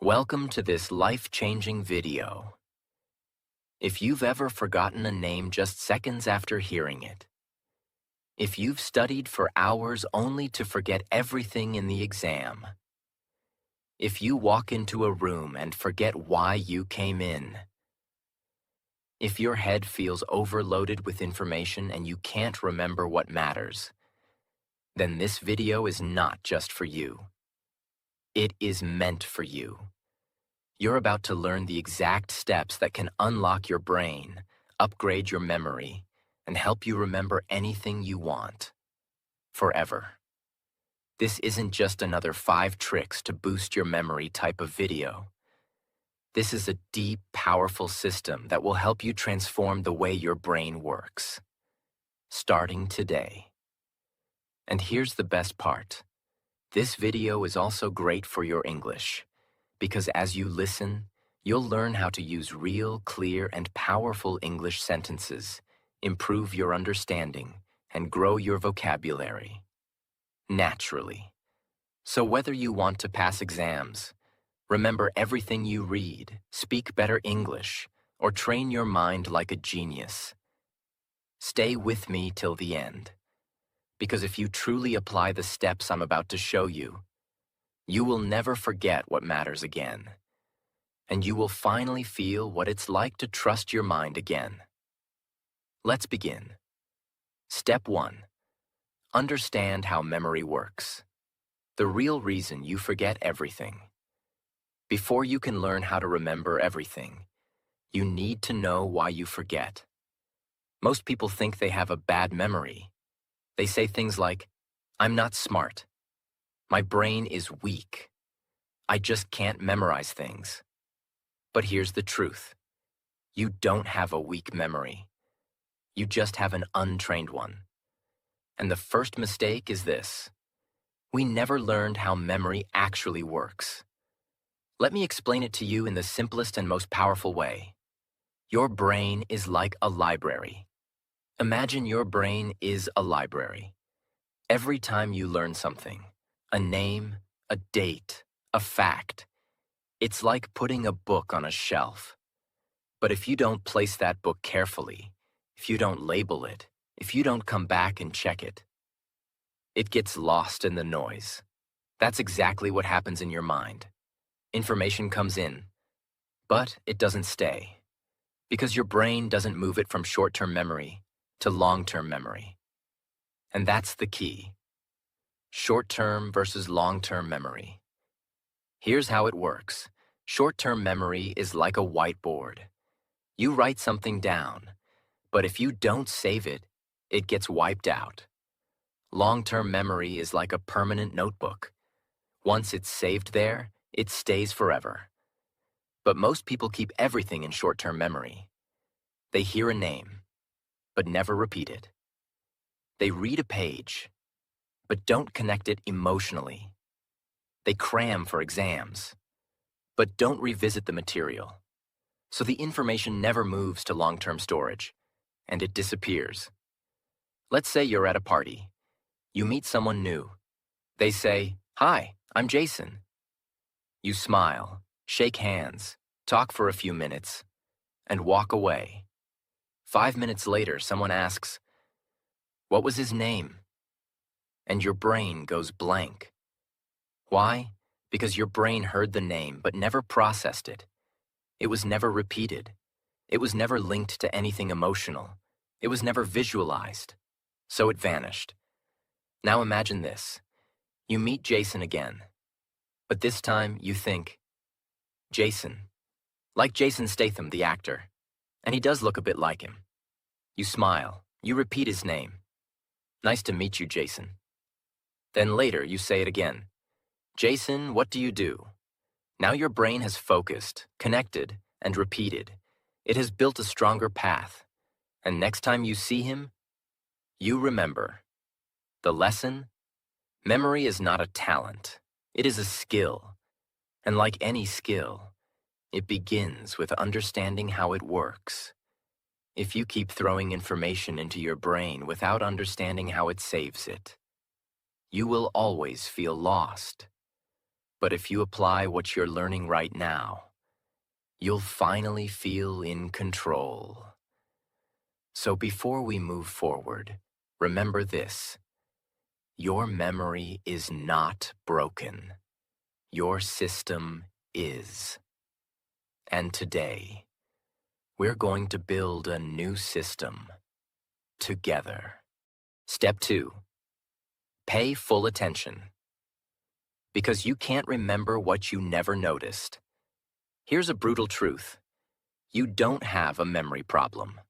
Welcome to this life-changing video. If you've ever forgotten a name just seconds after hearing it, if you've studied for hours only to forget everything in the exam, if you walk into a room and forget why you came in, if your head feels overloaded with information and you can't remember what matters, then this video is not just for you. It is meant for you. You're about to learn the exact steps that can unlock your brain, upgrade your memory, and help you remember anything you want. Forever. This isn't just another 5 tricks to boost your memory type of video. This is a deep, powerful system that will help you transform the way your brain works. Starting today. And here's the best part. This video is also great for your English, because as you listen, you'll learn how to use real, clear, and powerful English sentences, improve your understanding, and grow your vocabulary. Naturally. So whether you want to pass exams, remember everything you read, speak better English, or train your mind like a genius, stay with me till the end. Because if you truly apply the steps I'm about to show you, you will never forget what matters again, and you will finally feel what it's like to trust your mind again. Let's begin. Step 1. Understand how memory works. The real reason you forget everything. Before you can learn how to remember everything, you need to know why you forget. Most people think they have a bad memory. They say things like, "I'm not smart. My brain is weak. I just can't memorize things." But here's the truth. You don't have a weak memory. You just have an untrained one. And the first mistake is this. We never learned how memory actually works. Let me explain it to you in the simplest and most powerful way. Your brain is like a library. Imagine your brain is a library. Every time you learn something, a name, a date, a fact, it's like putting a book on a shelf. But if you don't place that book carefully, if you don't label it, if you don't come back and check it, it gets lost in the noise. That's exactly what happens in your mind. Information comes in, but it doesn't stay, because your brain doesn't move it from short-term memory to long-term memory. And that's the key. Short-term versus long-term memory. Here's how it works. Short-term memory is like a whiteboard. You write something down, but if you don't save it, it gets wiped out. Long-term memory is like a permanent notebook. Once it's saved there, it stays forever. But most people keep everything in short-term memory. They hear a name, but never repeat it. They read a page, but don't connect it emotionally. They cram for exams, but don't revisit the material. So the information never moves to long-term storage, and it disappears. Let's say you're at a party. You meet someone new. They say, "Hi, I'm Jason." You smile, shake hands, talk for a few minutes, and walk away. 5 minutes later, someone asks, "What was his name?" And your brain goes blank. Why? Because your brain heard the name but never processed it. It was never repeated. It was never linked to anything emotional. It was never visualized. So it vanished. Now imagine this. You meet Jason again. But this time you think, Jason. Like Jason Statham, the actor. And he does look a bit like him. You smile. You repeat his name. "Nice to meet you, Jason." Then later you say it again. "Jason, what do you do?" Now your brain has focused, connected, and repeated. It has built a stronger path. And next time you see him, you remember. The lesson? Memory is not a talent. It is a skill. And like any skill, it begins with understanding how it works. If you keep throwing information into your brain without understanding how it saves it, you will always feel lost. But if you apply what you're learning right now, you'll finally feel in control. So before we move forward, remember this. Your memory is not broken. Your system is. And today, we're going to build a new system together. Step 2. Pay full attention. Because you can't remember what you never noticed. Here's a brutal truth. You don't have a memory problem.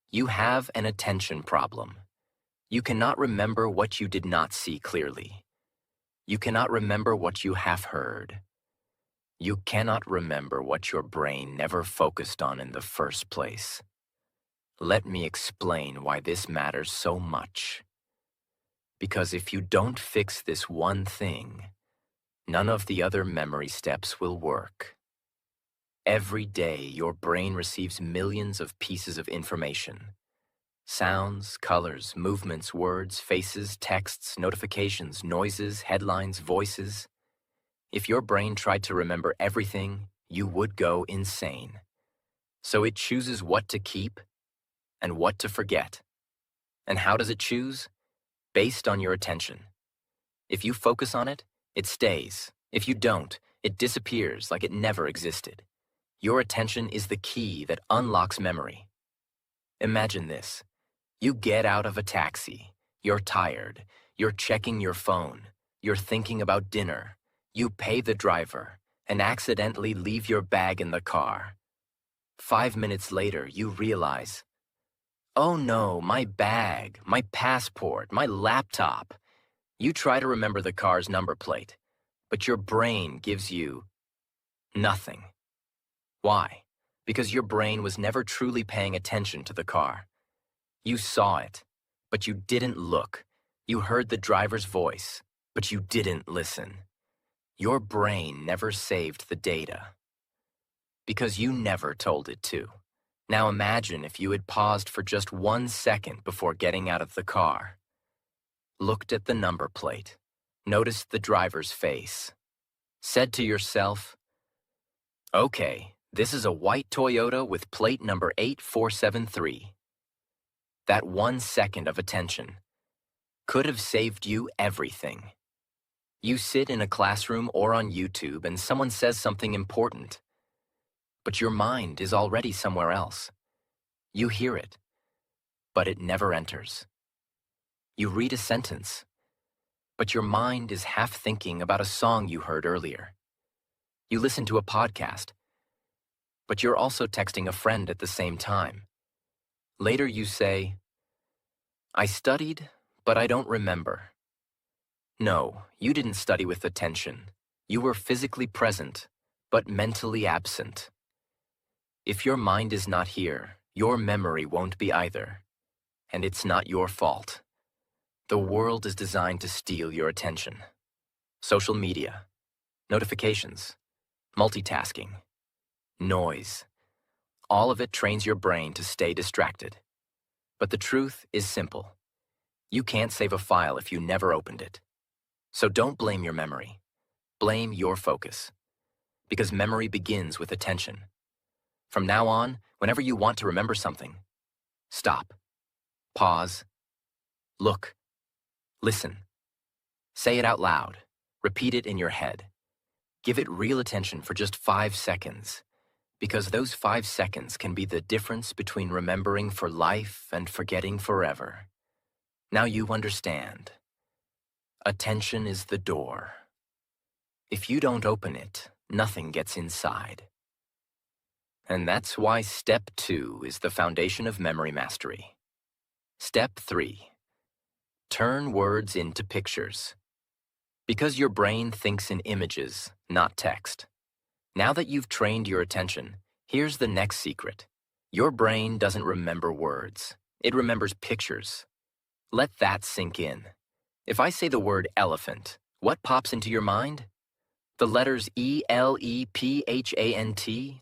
You have an attention problem. You cannot remember what you did not see clearly. You cannot remember what you have heard. You cannot remember what your brain never focused on in the first place. Let me explain why this matters so much. Because if you don't fix this one thing, none of the other memory steps will work. Every day, your brain receives millions of pieces of information. Sounds, colors, movements, words, faces, texts, notifications, noises, headlines, voices. If your brain tried to remember everything, you would go insane. So it chooses what to keep and what to forget. And how does it choose? Based on your attention. If you focus on it, it stays. If you don't, it disappears like it never existed. Your attention is the key that unlocks memory. Imagine this. You get out of a taxi. You're tired. You're checking your phone. You're thinking about dinner. You pay the driver and accidentally leave your bag in the car. 5 minutes later, you realize, oh no, my bag, my passport, my laptop. You try to remember the car's number plate, but your brain gives you nothing. Why? Because your brain was never truly paying attention to the car. You saw it, but you didn't look. You heard the driver's voice, but you didn't listen. Your brain never saved the data. Because you never told it to. Now imagine if you had paused for just 1 second before getting out of the car. Looked at the number plate. Noticed the driver's face. Said to yourself, okay, this is a white Toyota with plate number 8473. That 1 second of attention could have saved you everything. You sit in a classroom or on YouTube and someone says something important, but your mind is already somewhere else. You hear it, but it never enters. You read a sentence, but your mind is half thinking about a song you heard earlier. You listen to a podcast, but you're also texting a friend at the same time. Later you say, I studied, but I don't remember. No, you didn't study with attention. You were physically present, but mentally absent. If your mind is not here, your memory won't be either. And it's not your fault. The world is designed to steal your attention. Social media, notifications, multitasking, noise. All of it trains your brain to stay distracted. But the truth is simple. You can't save a file if you never opened it. So don't blame your memory. Blame your focus. Because memory begins with attention. From now on, whenever you want to remember something, stop, pause, look, listen. Say it out loud. Repeat it in your head. Give it real attention for just 5 seconds. Because those 5 seconds can be the difference between remembering for life and forgetting forever. Now you understand. Attention is the door. If you don't open it, nothing gets inside. And that's why Step 2 is the foundation of memory mastery. Step 3. Turn words into pictures. Because your brain thinks in images, not text. Now that you've trained your attention, here's the next secret. Your brain doesn't remember words. It remembers pictures. Let that sink in. If I say the word elephant, what pops into your mind? The letters E-L-E-P-H-A-N-T?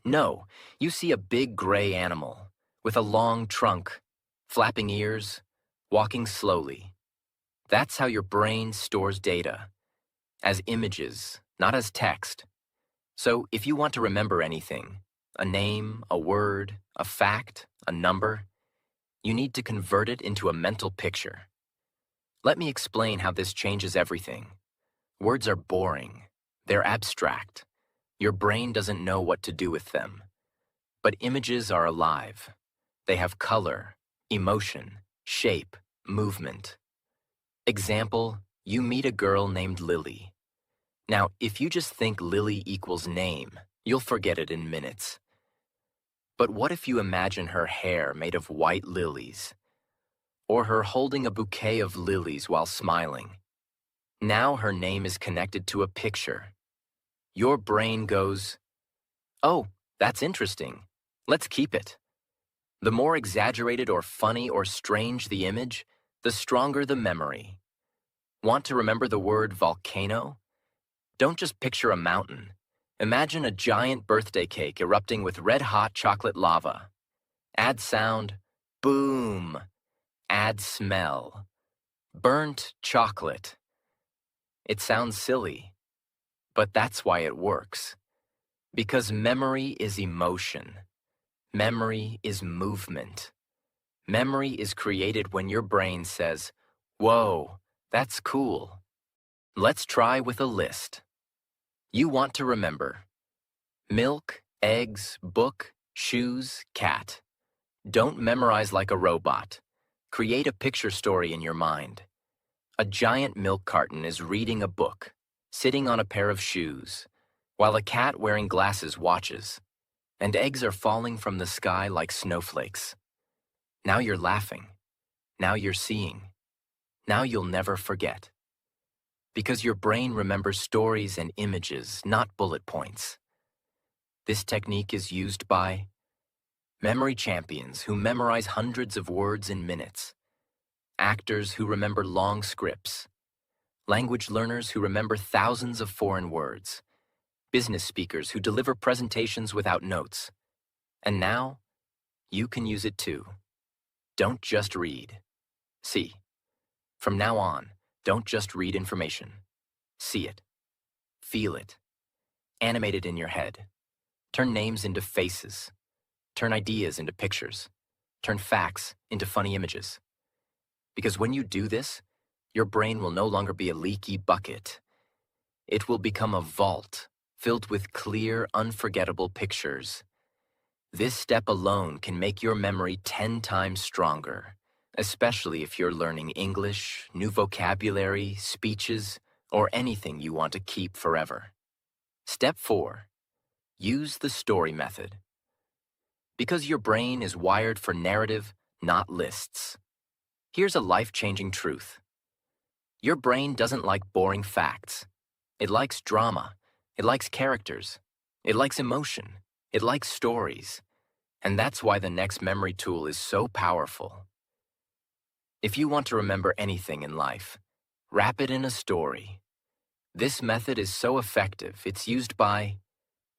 No, you see a big gray animal with a long trunk, flapping ears, walking slowly. That's how your brain stores data, as images, not as text. So if you want to remember anything, a name, a word, a fact, a number, you need to convert it into a mental picture. Let me explain how this changes everything. Words are boring. They're abstract. Your brain doesn't know what to do with them. But images are alive. They have color, emotion, shape, movement. Example, you meet a girl named Lily. Now, if you just think Lily equals name, you'll forget it in minutes. But what if you imagine her hair made of white lilies? Or her holding a bouquet of lilies while smiling? Now her name is connected to a picture. Your brain goes, "Oh, that's interesting. Let's keep it." The more exaggerated or funny or strange the image, the stronger the memory. Want to remember the word volcano? Don't just picture a mountain. Imagine a giant birthday cake erupting with red-hot chocolate lava. Add sound, boom. Add smell, burnt chocolate. It sounds silly, but that's why it works. Because memory is emotion. Memory is movement. Memory is created when your brain says, "Whoa, that's cool." Let's try with a list. You want to remember milk, eggs, book, shoes, cat. Don't memorize like a robot. Create a picture story in your mind. A giant milk carton is reading a book, sitting on a pair of shoes, while a cat wearing glasses watches, and eggs are falling from the sky like snowflakes. Now you're laughing. Now you're seeing. Now you'll never forget. Because your brain remembers stories and images, not bullet points. This technique is used by memory champions who memorize hundreds of words in minutes, actors who remember long scripts, language learners who remember thousands of foreign words, business speakers who deliver presentations without notes. And now, you can use it too. Don't just read. See. From now on, don't just read information. See it. Feel it. Animate it in your head. Turn names into faces. Turn ideas into pictures. Turn facts into funny images. Because when you do this, your brain will no longer be a leaky bucket. It will become a vault filled with clear, unforgettable pictures. This step alone can make your memory 10 times stronger, especially if you're learning English, new vocabulary, speeches, or anything you want to keep forever. Step 4. Use the story method. Because your brain is wired for narrative, not lists. Here's a life-changing truth. Your brain doesn't like boring facts. It likes drama. It likes characters. It likes emotion. It likes stories. And that's why the next memory tool is so powerful. If you want to remember anything in life, wrap it in a story. This method is so effective, it's used by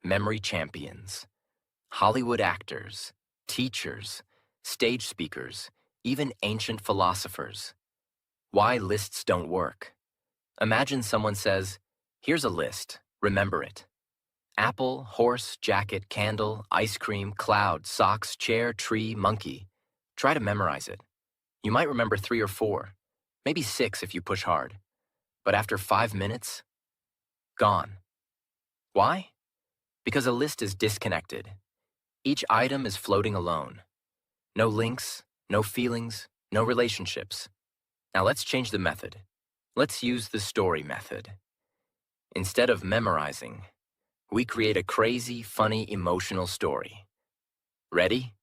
memory champions, Hollywood actors, teachers, stage speakers, even ancient philosophers. Why lists don't work. Imagine someone says, "Here's a list, remember it. Apple, horse, jacket, candle, ice cream, cloud, socks, chair, tree, monkey." Try to memorize it. You might remember 3 or 4, maybe 6 if you push hard. But after 5 minutes, gone. Why? Because a list is disconnected. Each item is floating alone. No links, no feelings, no relationships. Now let's change the method. Let's use the story method. Instead of memorizing, we create a crazy, funny, emotional story. Ready?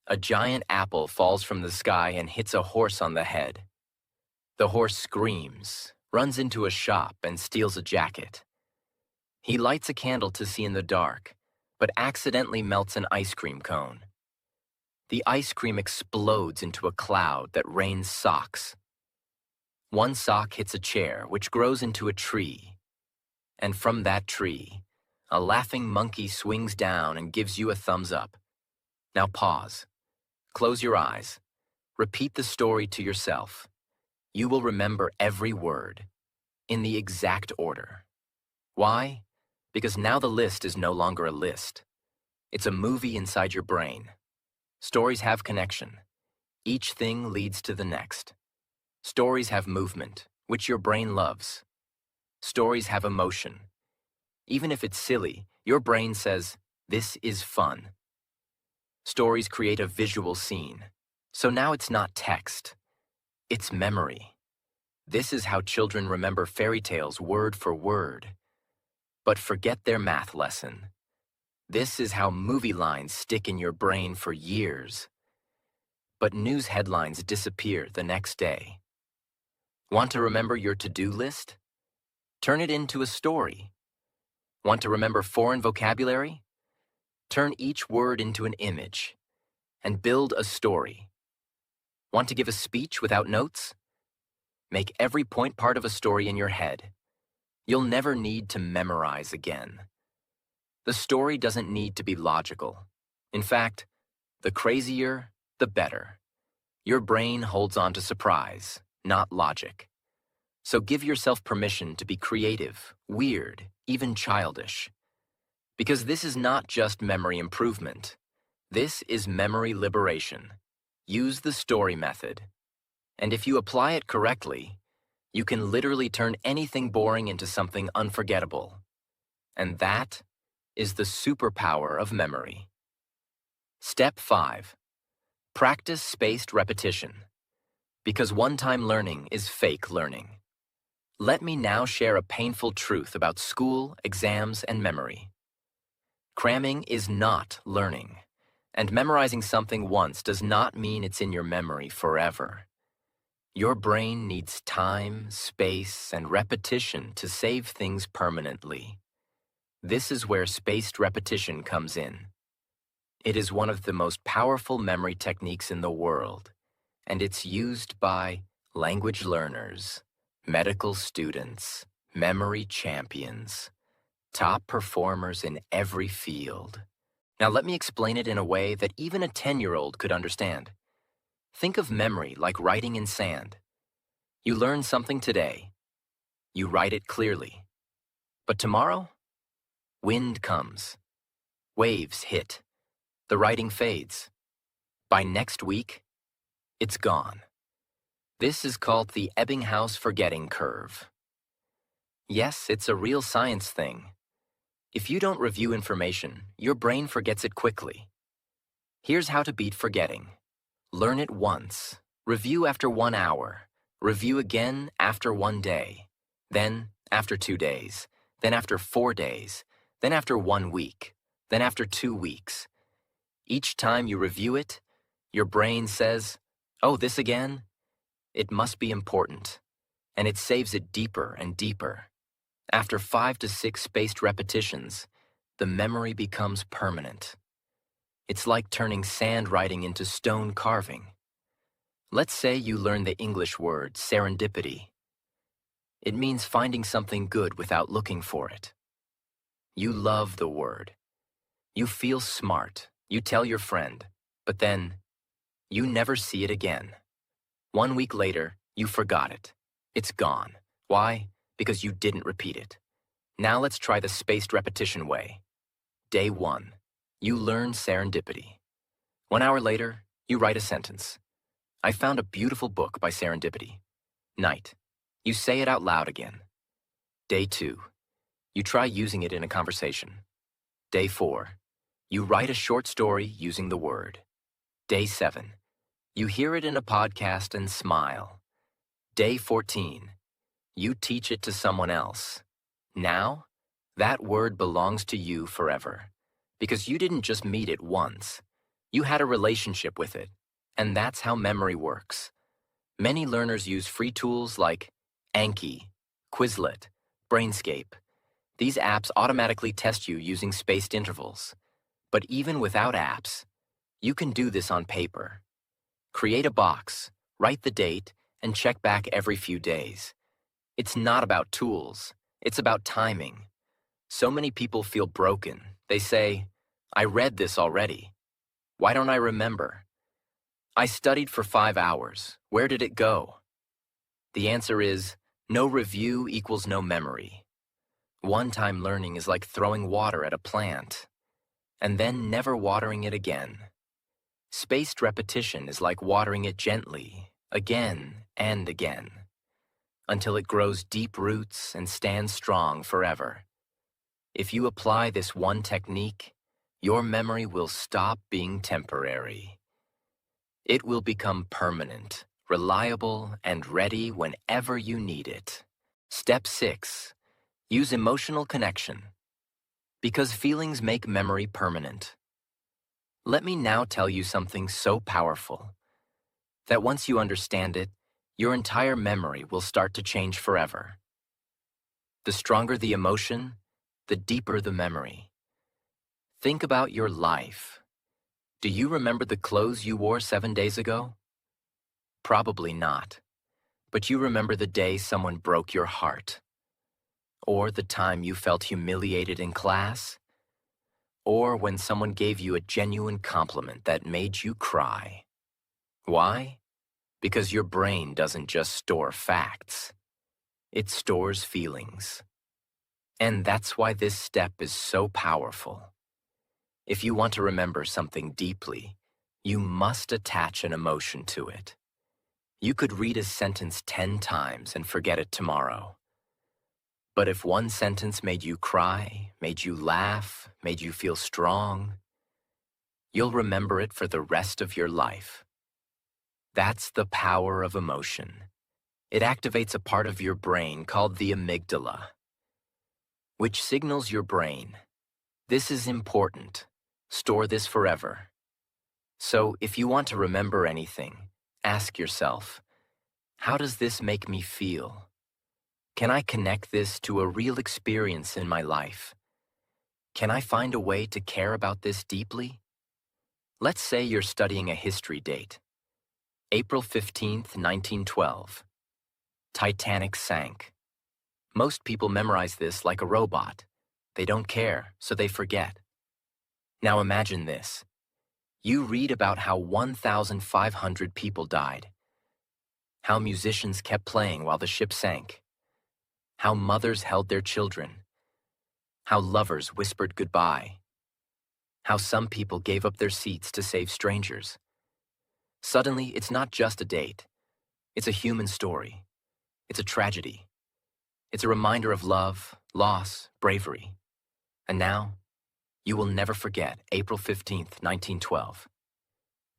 A giant apple falls from the sky and hits a horse on the head. The horse screams, runs into a shop, and steals a jacket. He lights a candle to see in the dark, but accidentally melts an ice cream cone. The ice cream explodes into a cloud that rains socks. One sock hits a chair, which grows into a tree. And from that tree, a laughing monkey swings down and gives you a thumbs up. Now pause. Close your eyes. Repeat the story to yourself. You will remember every word, in the exact order. Why? Because now the list is no longer a list. It's a movie inside your brain. Stories have connection. Each thing leads to the next. Stories have movement, which your brain loves. Stories have emotion. Even if it's silly, your brain says, "This is fun." Stories create a visual scene. So now it's not text. It's memory. This is how children remember fairy tales word for word. But forget their math lesson. This is how movie lines stick in your brain for years. But news headlines disappear the next day. Want to remember your to-do list? Turn it into a story. Want to remember foreign vocabulary? Turn each word into an image and build a story. Want to give a speech without notes? Make every point part of a story in your head. You'll never need to memorize again. The story doesn't need to be logical. In fact, the crazier, the better. Your brain holds on to surprise, not logic. So give yourself permission to be creative, weird, even childish. Because this is not just memory improvement. This is memory liberation. Use the story method. And if you apply it correctly, you can literally turn anything boring into something unforgettable. And that is the superpower of memory. Step 5. Practice spaced repetition. Because one-time learning is fake learning. Let me now share a painful truth about school, exams, and memory. Cramming is not learning, and memorizing something once does not mean it's in your memory forever. Your brain needs time, space, and repetition to save things permanently. This is where spaced repetition comes in. It is one of the most powerful memory techniques in the world, and it's used by language learners, medical students, memory champions, top performers in every field. Now let me explain it in a way that even a 10-year-old could understand. Think of memory like writing in sand. You learn something today. You write it clearly. But tomorrow, wind comes. Waves hit. The writing fades. By next week, it's gone. This is called the Ebbinghaus forgetting curve. Yes, it's a real science thing. If you don't review information, your brain forgets it quickly. Here's how to beat forgetting. Learn it once. Review after 1 hour. Review again after 1 day. Then after 2 days. Then after 4 days. Then after 1 week. Then after 2 weeks. Each time you review it, your brain says, "Oh, this again? It must be important." And it saves it deeper and deeper. After 5 to 6 spaced repetitions, the memory becomes permanent. It's like turning sand writing into stone carving. Let's say you learn the English word serendipity. It means finding something good without looking for it. You love the word. You feel smart. You tell your friend, but then you never see it again. 1 week later, you forgot it. It's gone. Why? Because you didn't repeat it. Now let's try the spaced repetition way. Day 1, you learn serendipity. 1 hour later, you write a sentence. I found a beautiful book by serendipity. Night, you say it out loud again. Day 2, you try using it in a conversation. Day 4, you write a short story using the word. Day 7, you hear it in a podcast and smile. Day 14, you teach it to someone else. Now, that word belongs to you forever, because you didn't just meet it once. You had a relationship with it, and that's how memory works. Many learners use free tools like Anki, Quizlet, Brainscape. These apps automatically test you using spaced intervals. But even without apps, you can do this on paper. Create a box, write the date, and check back every few days. It's not about tools. It's about timing. So many people feel broken. They say, I read this already. Why don't I remember? I studied for 5 hours. Where did it go? The answer is, no review equals no memory. One-time learning is like throwing water at a plant, and then never watering it again. Spaced repetition is like watering it gently, again and again, until it grows deep roots and stands strong forever. If you apply this one technique, your memory will stop being temporary. It will become permanent, reliable, and ready whenever you need it. Step 6. Use emotional connection. Because feelings make memory permanent. Let me now tell you something so powerful that once you understand it, your entire memory will start to change forever. The stronger the emotion, the deeper the memory. Think about your life. Do you remember the clothes you wore 7 days ago? Probably not. But you remember the day someone broke your heart, or the time you felt humiliated in class, or when someone gave you a genuine compliment that made you cry. Why? Because your brain doesn't just store facts. It stores feelings. And that's why this step is so powerful. If you want to remember something deeply, you must attach an emotion to it. You could read a sentence 10 times and forget it tomorrow. But if one sentence made you cry, made you laugh, made you feel strong, you'll remember it for the rest of your life. That's the power of emotion. It activates a part of your brain called the amygdala, which signals your brain, this is important, store this forever. So if you want to remember anything, ask yourself, how does this make me feel? Can I connect this to a real experience in my life? Can I find a way to care about this deeply? Let's say you're studying a history date. April 15th, 1912. Titanic sank. Most people memorize this like a robot. They don't care, so they forget. Now imagine this. You read about how 1,500 people died, how musicians kept playing while the ship sank, how mothers held their children, how lovers whispered goodbye, how some people gave up their seats to save strangers. Suddenly, it's not just a date. It's a human story. It's a tragedy. It's a reminder of love, loss, bravery. And now, you will never forget April 15th, 1912.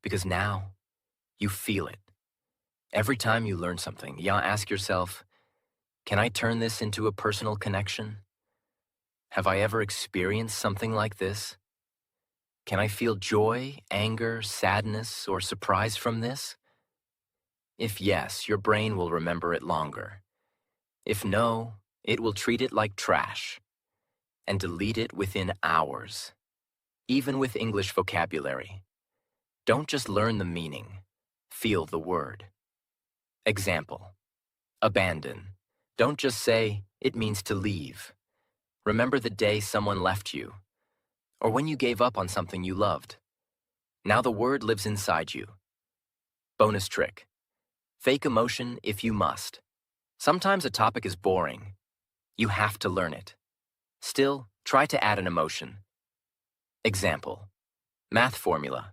Because now, you feel it. Every time you learn something, you ask yourself, can I turn this into a personal connection? Have I ever experienced something like this? Can I feel joy, anger, sadness, or surprise from this? If yes, your brain will remember it longer. If no, it will treat it like trash and delete it within hours. Even with English vocabulary, don't just learn the meaning, feel the word. Example, abandon. Don't just say, it means to leave. Remember the day someone left you, or when you gave up on something you loved. Now the word lives inside you. Bonus trick, fake emotion if you must. Sometimes a topic is boring. You have to learn it. Still, try to add an emotion. Example, math formula.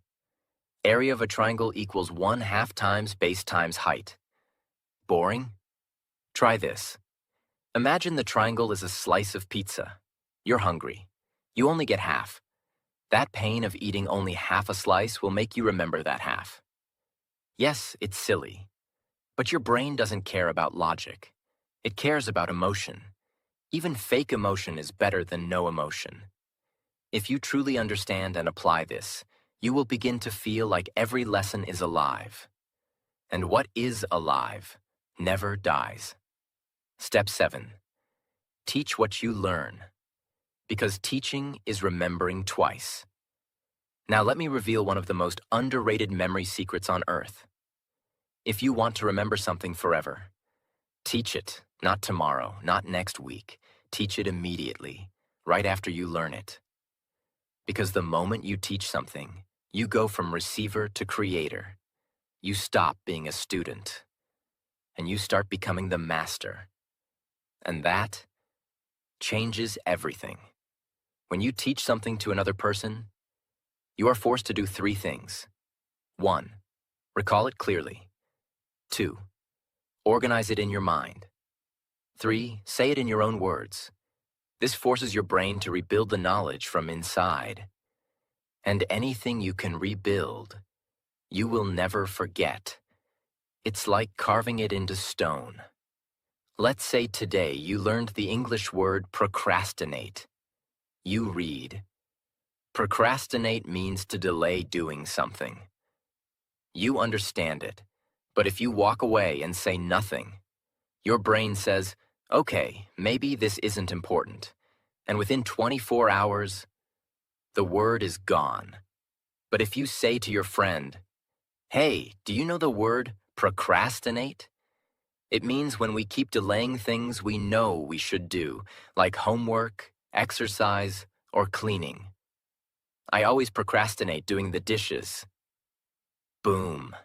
Area of a triangle equals 1/2 times base times height. Boring? Try this. Imagine the triangle is a slice of pizza. You're hungry. You only get half. That pain of eating only half a slice will make you remember that half. Yes, it's silly, but your brain doesn't care about logic. It cares about emotion. Even fake emotion is better than no emotion. If you truly understand and apply this, you will begin to feel like every lesson is alive. And what is alive never dies. Step 7. Teach what you learn. Because teaching is remembering twice. Now let me reveal one of the most underrated memory secrets on earth. If you want to remember something forever, teach it, not tomorrow, not next week. Teach it immediately, right after you learn it. Because the moment you teach something, you go from receiver to creator. You stop being a student, and you start becoming the master. And that changes everything. When you teach something to another person, you are forced to do three things. 1. Recall it clearly. 2. Organize it in your mind. 3. Say it in your own words. This forces your brain to rebuild the knowledge from inside. And anything you can rebuild, you will never forget. It's like carving it into stone. Let's say today you learned the English word procrastinate. You read. Procrastinate means to delay doing something. You understand it, but if you walk away and say nothing, your brain says, okay, maybe this isn't important. And within 24 hours, the word is gone. But if you say to your friend, hey, do you know the word procrastinate? It means when we keep delaying things we know we should do, like homework, exercise, or cleaning. I always procrastinate doing the dishes. Boom.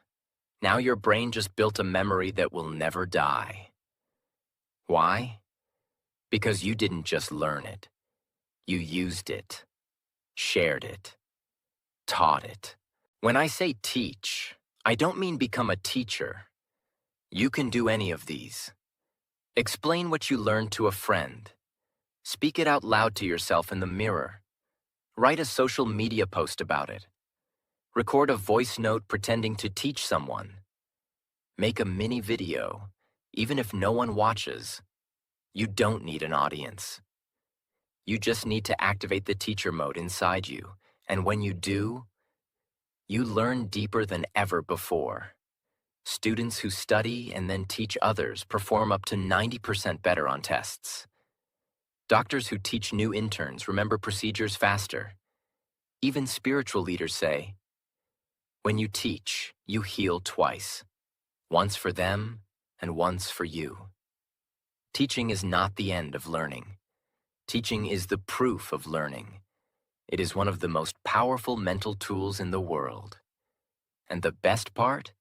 Now your brain just built a memory that will never die. Why? Because you didn't just learn it. You used it, shared it, taught it. When I say teach, I don't mean become a teacher. You can do any of these. Explain what you learned to a friend. Speak it out loud to yourself in the mirror. Write a social media post about it. Record a voice note pretending to teach someone. Make a mini video, even if no one watches. You don't need an audience. You just need to activate the teacher mode inside you, and when you do, you learn deeper than ever before. Students who study and then teach others perform up to 90% better on tests. Doctors who teach new interns remember procedures faster. Even spiritual leaders say, when you teach, you heal twice. Once for them and once for you. Teaching is not the end of learning. Teaching is the proof of learning. It is one of the most powerful mental tools in the world. And the best part?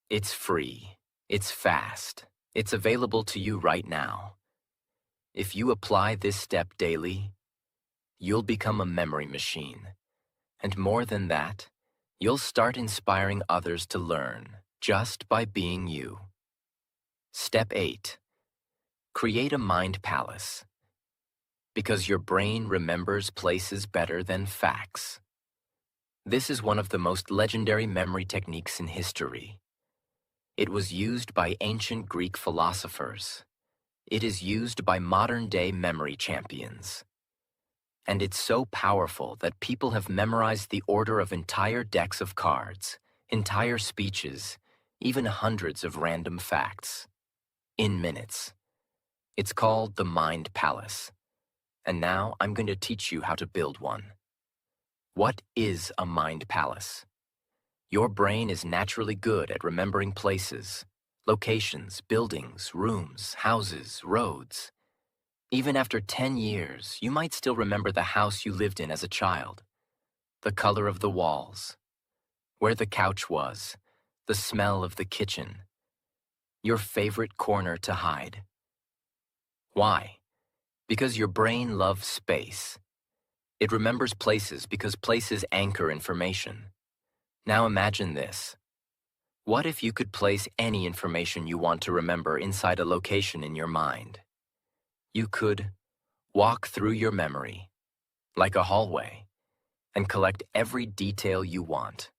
It's free. It's fast. It's available to you right now. If you apply this step daily, you'll become a memory machine. And more than that, you'll start inspiring others to learn just by being you. Step 8. Create a mind palace. Because your brain remembers places better than facts. This is one of the most legendary memory techniques in history. It was used by ancient Greek philosophers. It is used by modern-day memory champions. And it's so powerful that people have memorized the order of entire decks of cards, entire speeches, even hundreds of random facts. In minutes. It's called the Mind Palace. And now I'm going to teach you how to build one. What is a mind palace? Your brain is naturally good at remembering places, locations, buildings, rooms, houses, roads. Even after 10 years, you might still remember the house you lived in as a child, the color of the walls, where the couch was, the smell of the kitchen, your favorite corner to hide. Why? Because your brain loves space. It remembers places because places anchor information. Now imagine this. What if you could place any information you want to remember inside a location in your mind? You could walk through your memory, like a hallway, and collect every detail you want.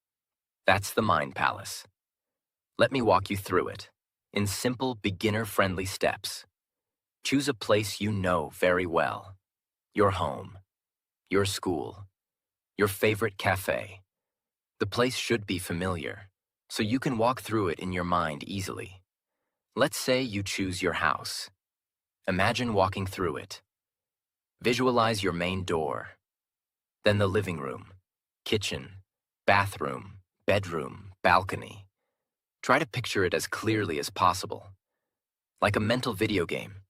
That's the Mind Palace. Let me walk you through it, in simple, beginner-friendly steps. Choose a place you know very well. Your home, your school, your favorite cafe. The place should be familiar, so you can walk through it in your mind easily. Let's say you choose your house. Imagine walking through it. Visualize your main door, then the living room, kitchen, bathroom, bedroom, balcony. Try to picture it as clearly as possible, like a mental video game.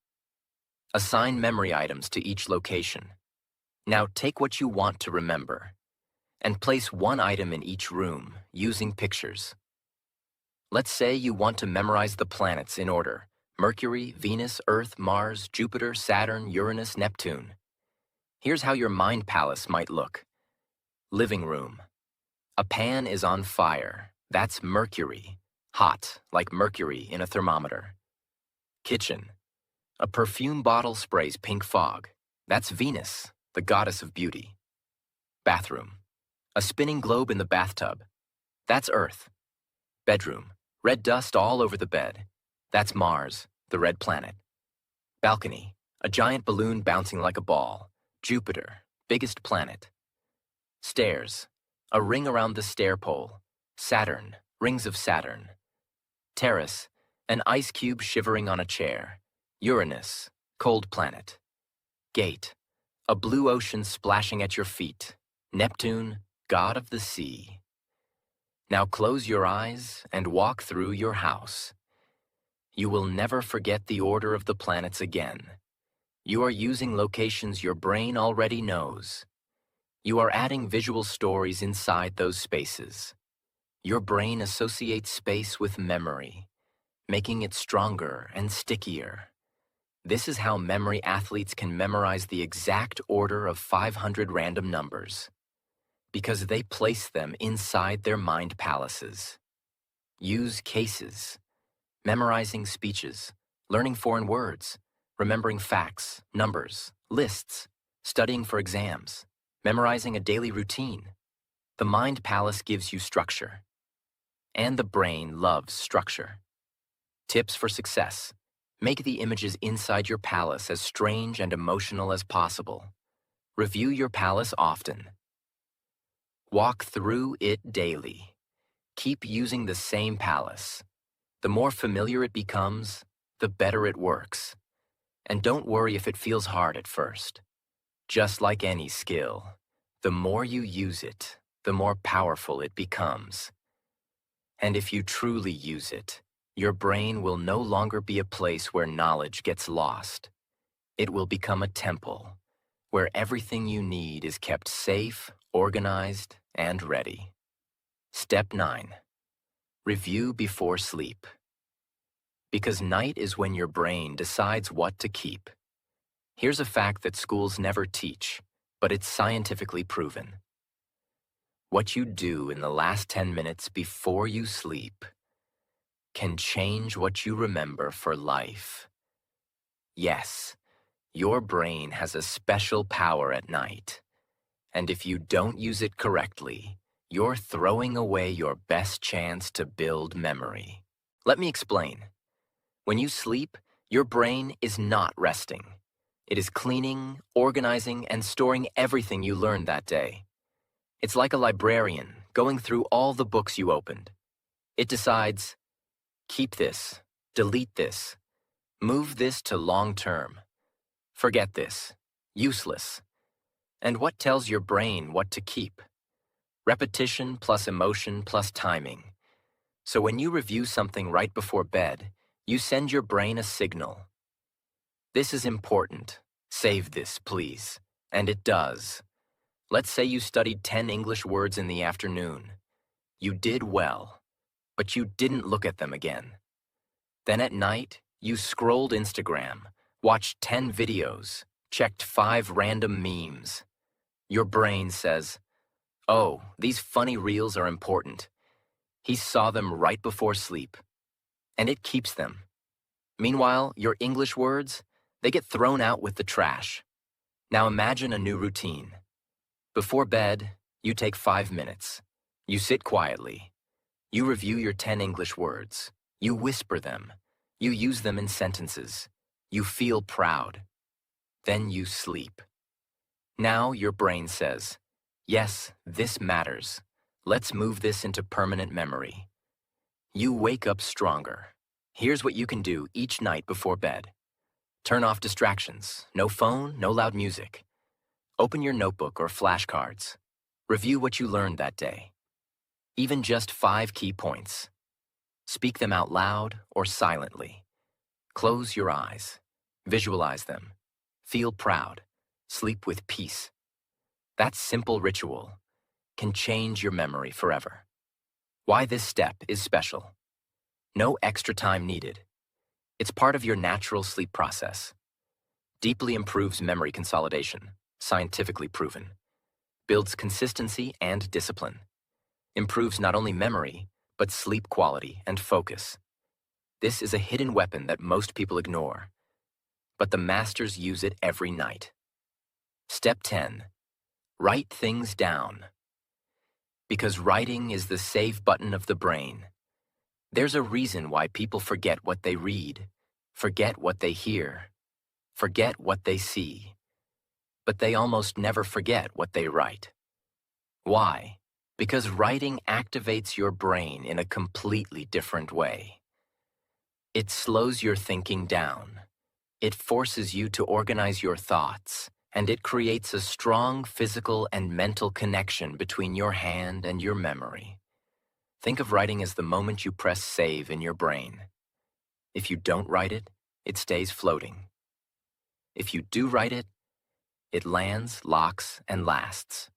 Assign memory items to each location. Now take what you want to remember and place one item in each room using pictures. Let's say you want to memorize the planets in order, Mercury, Venus, Earth, Mars, Jupiter, Saturn, Uranus, Neptune. Here's how your mind palace might look. Living room. A pan is on fire. That's Mercury. Hot, like mercury in a thermometer. Kitchen. A perfume bottle sprays pink fog. That's Venus, the goddess of beauty. Bathroom. A spinning globe in the bathtub. That's Earth. Bedroom. Red dust all over the bed. That's Mars, the red planet. Balcony. A giant balloon bouncing like a ball. Jupiter, biggest planet. Stairs. A ring around the stair pole. Saturn, rings of Saturn. Terrace. An ice cube shivering on a chair. Uranus, cold planet. Gate. A blue ocean splashing at your feet. Neptune, god of the sea. Now close your eyes and walk through your house. You will never forget the order of the planets again. You are using locations your brain already knows. You are adding visual stories inside those spaces. Your brain associates space with memory, making it stronger and stickier. This is how memory athletes can memorize the exact order of 500 random numbers, because they place them inside their mind palaces. Use cases, memorizing speeches, learning foreign words, remembering facts, numbers, lists, studying for exams, memorizing a daily routine. The mind palace gives you structure, and the brain loves structure. Tips for success. Make the images inside your palace as strange and emotional as possible. Review your palace often. Walk through it daily. Keep using the same palace. The more familiar it becomes, the better it works. And don't worry if it feels hard at first. Just like any skill, the more you use it, the more powerful it becomes. And if you truly use it, your brain will no longer be a place where knowledge gets lost. It will become a temple, where everything you need is kept safe, organized, and ready. Step 9. Review before sleep. Because night is when your brain decides what to keep. Here's a fact that schools never teach, but it's scientifically proven. What you do in the last 10 minutes before you sleep can change what you remember for life. Yes, your brain has a special power at night, and if you don't use it correctly, you're throwing away your best chance to build memory. Let me explain. When you sleep, your brain is not resting. It is cleaning, organizing, and storing everything you learned that day. It's like a librarian going through all the books you opened. It decides, keep this, delete this, move this to long term, forget this, useless. And what tells your brain what to keep? Repetition plus emotion plus timing. So when you review something right before bed, you send your brain a signal. This is important. Save this, please. And it does. Let's say you studied 10 English words in the afternoon. You did well, but you didn't look at them again. Then at night, you scrolled Instagram, watched 10 videos, checked 5 random memes. Your brain says, oh, these funny reels are important. He saw them right before sleep. And it keeps them. Meanwhile, your English words, they get thrown out with the trash. Now imagine a new routine. Before bed, you take 5 minutes. You sit quietly. You review your 10 English words. You whisper them. You use them in sentences. You feel proud. Then you sleep. Now your brain says, yes, this matters. Let's move this into permanent memory. You wake up stronger. Here's what you can do each night before bed. Turn off distractions. No phone, no loud music. Open your notebook or flashcards. Review what you learned that day. Even just 5 key points. Speak them out loud or silently. Close your eyes. Visualize them. Feel proud. Sleep with peace. That simple ritual can change your memory forever. Why this step is special. No extra time needed. It's part of your natural sleep process. Deeply improves memory consolidation, scientifically proven. Builds consistency and discipline. Improves not only memory, but sleep quality and focus. This is a hidden weapon that most people ignore, but the masters use it every night. Step 10. Write things down. Because writing is the save button of the brain. There's a reason why people forget what they read, forget what they hear, forget what they see, but they almost never forget what they write. Why? Because writing activates your brain in a completely different way. It slows your thinking down. It forces you to organize your thoughts, and it creates a strong physical and mental connection between your hand and your memory. Think of writing as the moment you press save in your brain. If you don't write it, it stays floating. If you do write it, it lands, locks, and lasts.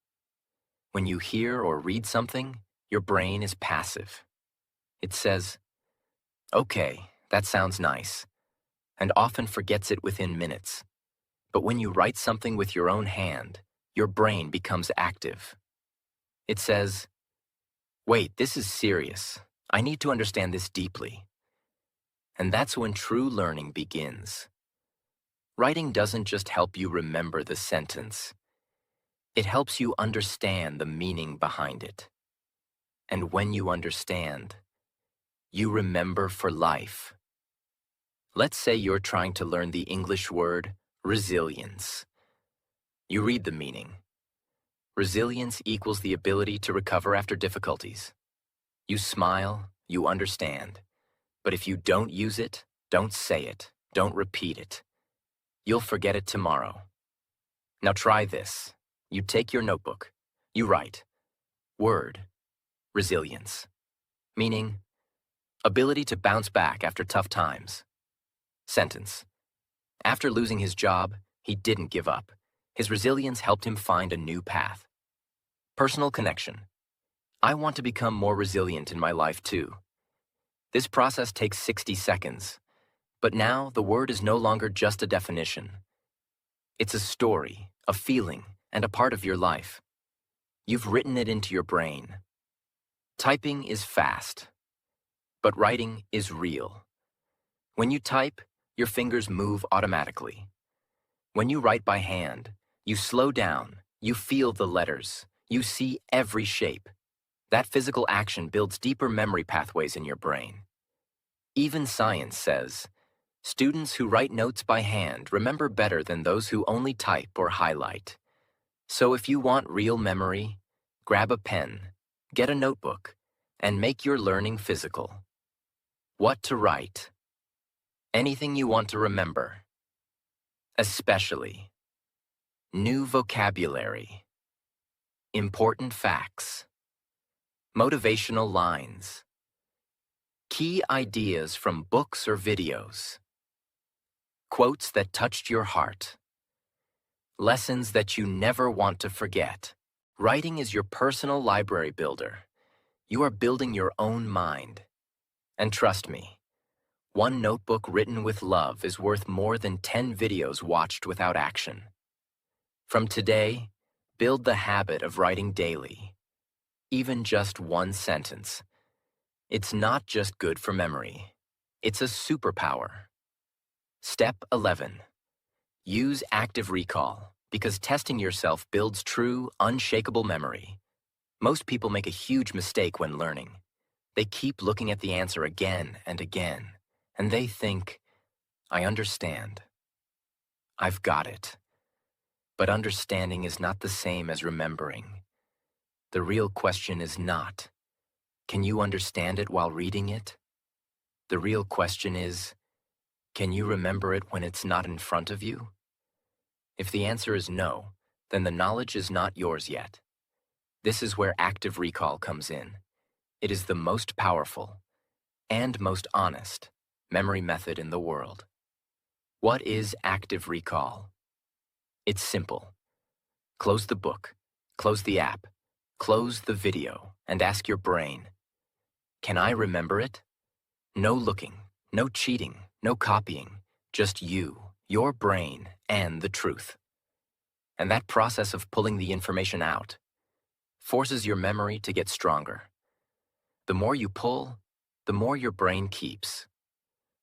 When you hear or read something, your brain is passive. It says, "Okay, that sounds nice," and often forgets it within minutes. But when you write something with your own hand, your brain becomes active. It says, "Wait, this is serious. I need to understand this deeply." And that's when true learning begins. Writing doesn't just help you remember the sentence. It helps you understand the meaning behind it. And when you understand, you remember for life. Let's say you're trying to learn the English word resilience. You read the meaning. Resilience equals the ability to recover after difficulties. You smile, you understand. But if you don't use it, don't say it, don't repeat it, you'll forget it tomorrow. Now try this. You take your notebook. You write, word, resilience, meaning ability to bounce back after tough times. Sentence. After losing his job, he didn't give up. His resilience helped him find a new path. Personal connection. I want to become more resilient in my life too. This process takes 60 seconds, but now the word is no longer just a definition. It's a story, a feeling, and a part of your life. You've written it into your brain. Typing is fast, but writing is real. When you type, your fingers move automatically. When you write by hand, you slow down, you feel the letters, you see every shape. That physical action builds deeper memory pathways in your brain. Even science says, students who write notes by hand remember better than those who only type or highlight. So if you want real memory, grab a pen, get a notebook, and make your learning physical. What to write? Anything you want to remember. Especially new vocabulary, important facts, motivational lines, key ideas from books or videos, quotes that touched your heart, lessons that you never want to forget. Writing is your personal library builder. You are building your own mind. And trust me, one notebook written with love is worth more than 10 videos watched without action. From today, build the habit of writing daily, even just one sentence. It's not just good for memory. It's a superpower. Step 11. Use active recall, because testing yourself builds true, unshakable memory. Most people make a huge mistake when learning. They keep looking at the answer again and again, and they think, I understand. I've got it. But understanding is not the same as remembering. The real question is not, can you understand it while reading it? The real question is, can you remember it when it's not in front of you? If the answer is no, then the knowledge is not yours yet. This is where active recall comes in. It is the most powerful and most honest memory method in the world. What is active recall? It's simple. Close the book, close the app, close the video, and ask your brain, can I remember it? No looking, no cheating, No copying, just you, your brain, and the truth. And that process of pulling the information out forces your memory to get stronger. The more you pull, the more your brain keeps.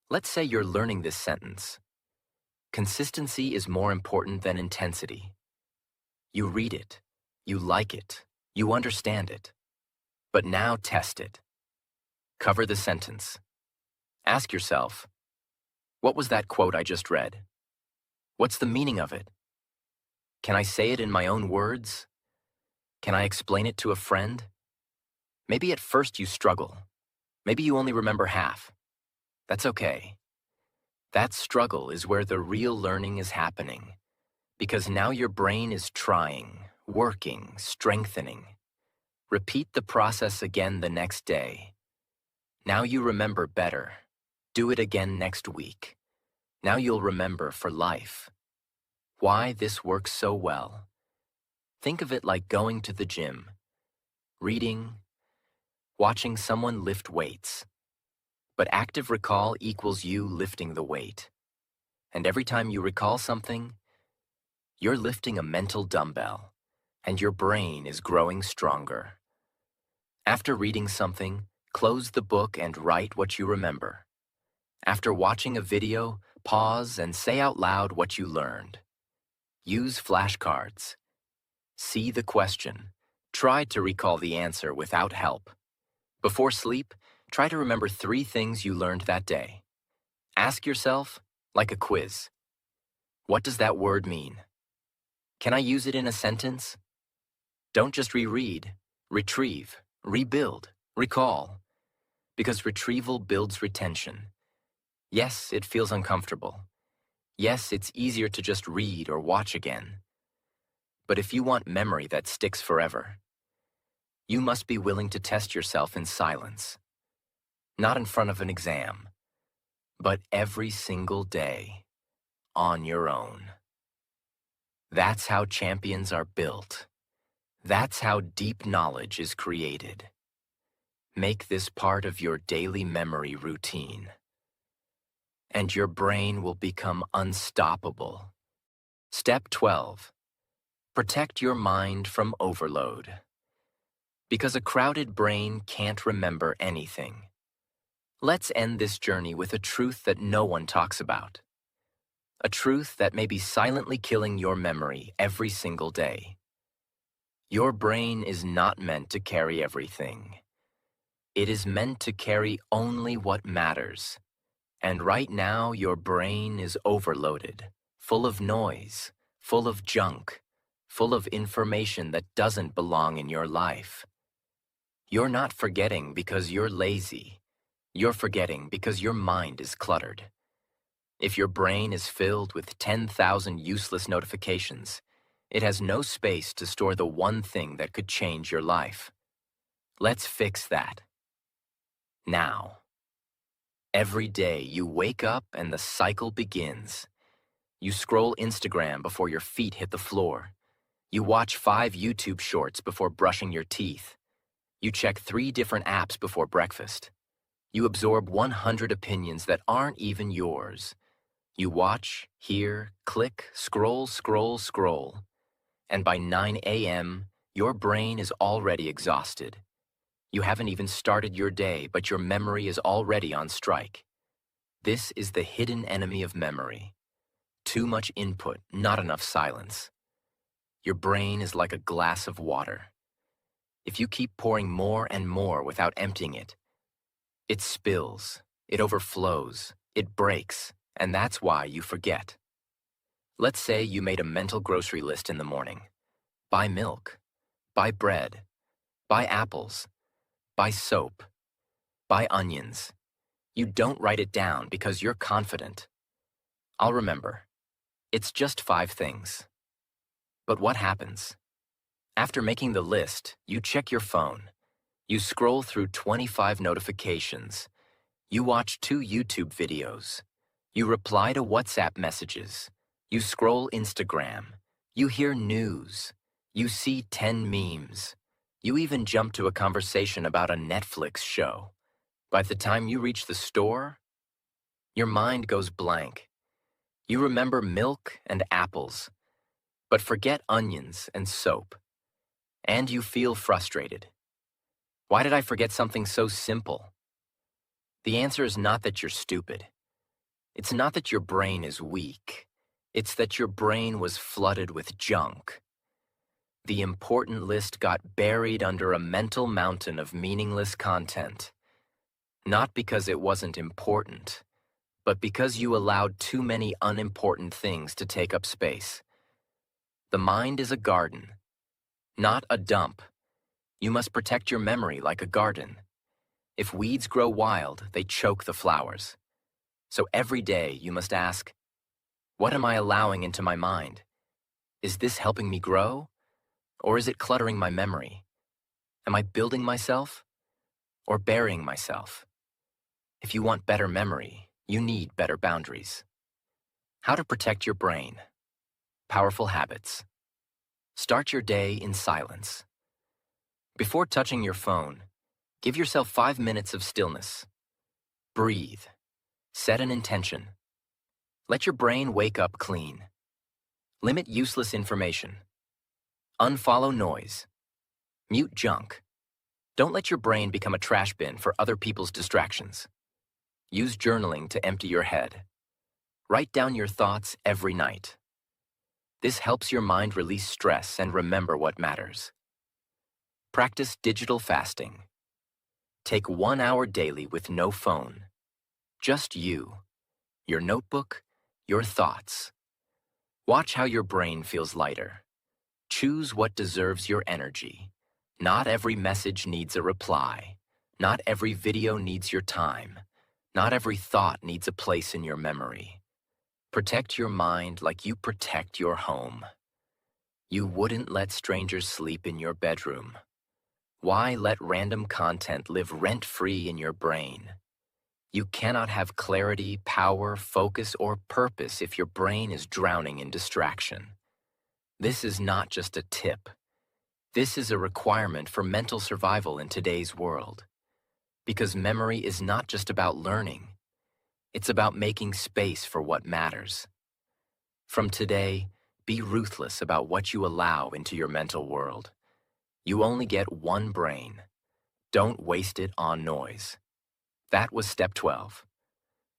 Let's say you're learning this sentence. Consistency is more important than intensity. You read it, you like it, you understand it. But now test it. Cover the sentence. Ask yourself, what was that quote I just read? What's the meaning of it? Can I say it in my own words? Can I explain it to a friend? Maybe at first you struggle. Maybe you only remember half. That's okay. That struggle is where the real learning is happening, because now your brain is trying, working, strengthening. Repeat the process again the next day. Now you remember better. Do it again next week. Now you'll remember for life. Why this works so well. Think of it like going to the gym, reading, watching someone lift weights. But active recall equals you lifting the weight. And every time you recall something, you're lifting a mental dumbbell, and your brain is growing stronger. After reading something, close the book and write what you remember. After watching a video, pause and say out loud what you learned. Use flashcards. See the question. Try to recall the answer without help. Before sleep, try to remember 3 things you learned that day. Ask yourself, like a quiz, what does that word mean? Can I use it in a sentence? Don't just reread, retrieve, rebuild, recall. Because retrieval builds retention. Yes, it feels uncomfortable. Yes, it's easier to just read or watch again. But if you want memory that sticks forever, you must be willing to test yourself in silence. Not in front of an exam, but every single day, on your own. That's how champions are built. That's how deep knowledge is created. Make this part of your daily memory routine, and your brain will become unstoppable. Step 12. Protect your mind from overload. Because a crowded brain can't remember anything. Let's end this journey with a truth that no one talks about. A truth that may be silently killing your memory every single day. Your brain is not meant to carry everything. It is meant to carry only what matters. And right now, your brain is overloaded, full of noise, full of junk, full of information that doesn't belong in your life. You're not forgetting because you're lazy. You're forgetting because your mind is cluttered. If your brain is filled with 10,000 useless notifications, it has no space to store the one thing that could change your life. Let's fix that. Now. Every day you wake up and the cycle begins. You scroll Instagram before your feet hit the floor. You watch 5 YouTube shorts before brushing your teeth. You check 3 different apps before breakfast. You absorb 100 opinions that aren't even yours. You watch, hear, click, scroll, scroll, scroll. And by 9 a.m., your brain is already exhausted. You haven't even started your day, but your memory is already on strike. This is the hidden enemy of memory. Too much input, not enough silence. Your brain is like a glass of water. If you keep pouring more and more without emptying it, it spills, it overflows, it breaks, and that's why you forget. Let's say you made a mental grocery list in the morning. Buy milk, buy bread, buy apples, buy soap, buy onions. You don't write it down because you're confident. I'll remember. It's just 5 things. But what happens? After making the list, you check your phone. You scroll through 25 notifications. You watch 2 YouTube videos. You reply to WhatsApp messages. You scroll Instagram. You hear news. You see 10 memes. You even jump to a conversation about a Netflix show. By the time you reach the store, Your mind goes blank. You remember milk and apples, but forget onions and soap. And you feel frustrated. Why did I forget something so simple? The answer is not that you're stupid. It's not that your brain is weak. It's that your brain was flooded with junk. The important list got buried under a mental mountain of meaningless content. Not because it wasn't important, but because you allowed too many unimportant things to take up space. The mind is a garden, not a dump. You must protect your memory like a garden. If weeds grow wild, they choke the flowers. So every day you must ask, what am I allowing into my mind? Is this helping me grow? Or is it cluttering my memory? Am I building myself or burying myself? If you want better memory, you need better boundaries. How to protect your brain. Powerful habits. Start your day in silence. Before touching your phone, give yourself 5 minutes of stillness. Breathe. Set an intention. Let your brain wake up clean. Limit useless information. Unfollow noise. Mute junk. Don't let your brain become a trash bin for other people's distractions. Use journaling to empty your head. Write down your thoughts every night. This helps your mind release stress and remember what matters. Practice digital fasting. Take 1 hour daily with no phone. Just you, your notebook, your thoughts. Watch how your brain feels lighter. Choose what deserves your energy. Not every message needs a reply. Not every video needs your time. Not every thought needs a place in your memory. Protect your mind like you protect your home. You wouldn't let strangers sleep in your bedroom. Why let random content live rent-free in your brain? You cannot have clarity, power, focus, or purpose if your brain is drowning in distraction. This is not just a tip. This is a requirement for mental survival in today's world. Because memory is not just about learning. It's about making space for what matters. From today, be ruthless about what you allow into your mental world. You only get one brain. Don't waste it on noise. That was step 12.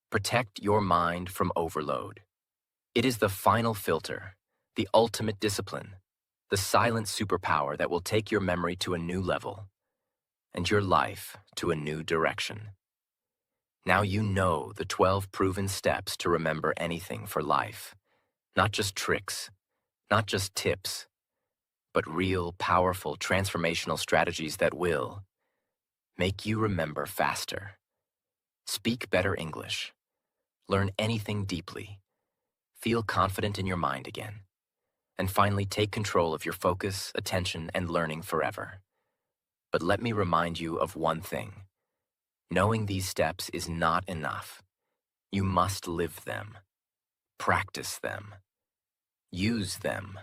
Protect your mind from overload. It is the final filter, the ultimate discipline, the silent superpower that will take your memory to a new level and your life to a new direction. Now you know the 12 proven steps to remember anything for life. Not just tricks, not just tips, but real, powerful, transformational strategies that will make you remember faster, speak better English, learn anything deeply, feel confident in your mind again, and finally take control of your focus, attention, and learning forever. But let me remind you of one thing. Knowing these steps is not enough. You must live them, practice them, use them.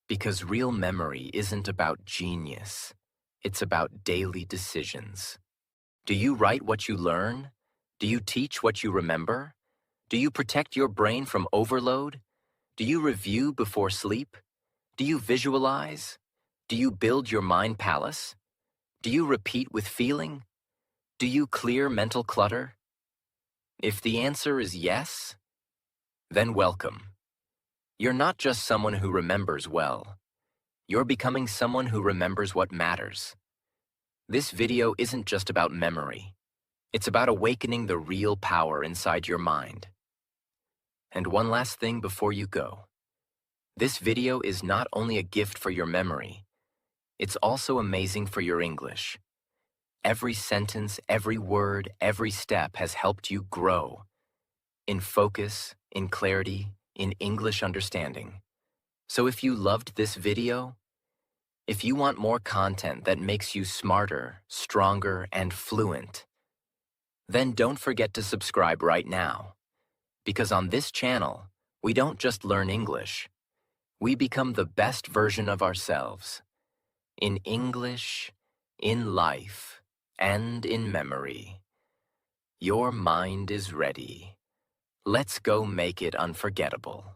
Because real memory isn't about genius. It's about daily decisions. Do you write what you learn? Do you teach what you remember? Do you protect your brain from overload? Do you review before sleep? Do you visualize? Do you build your mind palace? Do you repeat with feeling? Do you clear mental clutter? If the answer is yes, then welcome. You're not just someone who remembers well. You're becoming someone who remembers what matters. This video isn't just about memory. It's about awakening the real power inside your mind. And one last thing before you go. This video is not only a gift for your memory, it's also amazing for your English. Every sentence, every word, every step has helped you grow in focus, in clarity, in English understanding. So if you loved this video, if you want more content that makes you smarter, stronger, and fluent, then don't forget to subscribe right now. Because on this channel, we don't just learn English. We become the best version of ourselves. In English, in life, and in memory. Your mind is ready. Let's go make it unforgettable.